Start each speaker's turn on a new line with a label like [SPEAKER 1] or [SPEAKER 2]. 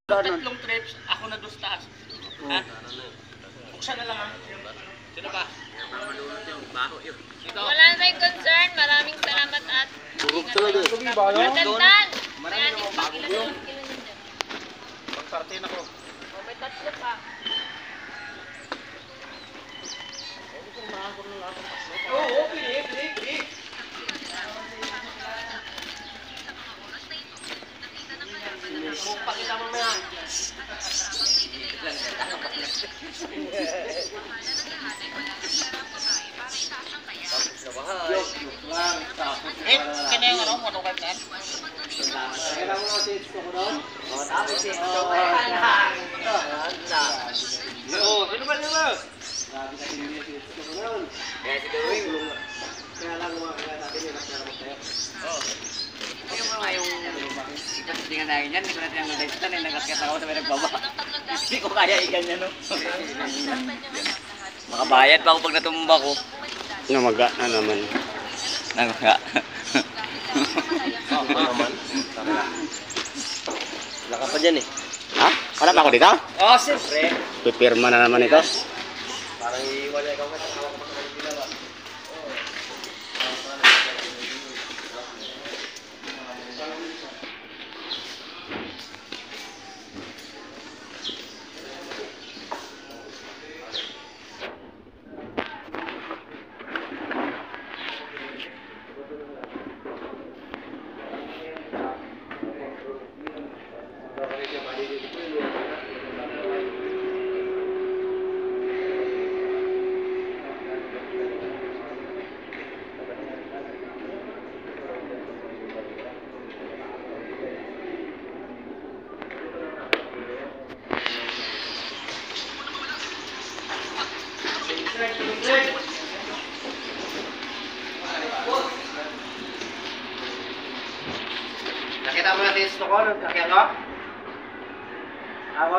[SPEAKER 1] Tatlong trips, ako na doon sa taas. Ha? Buksan na lang ha. Sino ba?
[SPEAKER 2] Wala na tayong concern. Maraming salamat at
[SPEAKER 3] Burog talaga.
[SPEAKER 2] magandang. Maraming pakilan ng kilo nyo.
[SPEAKER 1] Pag-party na ko.
[SPEAKER 2] Oh, may tatlo pa.
[SPEAKER 1] Oo, pinik. Pakita mo yan. Eh, kanya yung ano, ano ka yan?
[SPEAKER 3] Kailangan mo kasi ito ko doon?
[SPEAKER 1] Oo, tapos eh. Oo, sino ba?
[SPEAKER 3] Grabe kasi hindi si ito ko doon.
[SPEAKER 1] Kaya si Gawin.
[SPEAKER 3] Kaya lang mga kaya natin yung nagsarap tayo.
[SPEAKER 1] Oo.
[SPEAKER 4] Yung mga yung ipasitingan natin yan, hindi ko natin ang nagdaitan eh, nagkakita ako sa may nagbaba. Hindi ko kaya iganyan no. Makabayad pa ako pag natumba ko.
[SPEAKER 3] Namaga na naman.
[SPEAKER 4] Nangga.
[SPEAKER 3] Wala ka pa dyan eh. Ha? Wala pa ako dito?
[SPEAKER 1] Oh, siyempre.
[SPEAKER 3] Pipirma na naman ito.
[SPEAKER 1] Parang iwala ikaw ka sa hawak mo sa ginawa. Nakita mo na si Stokon, nakita mo? Ako?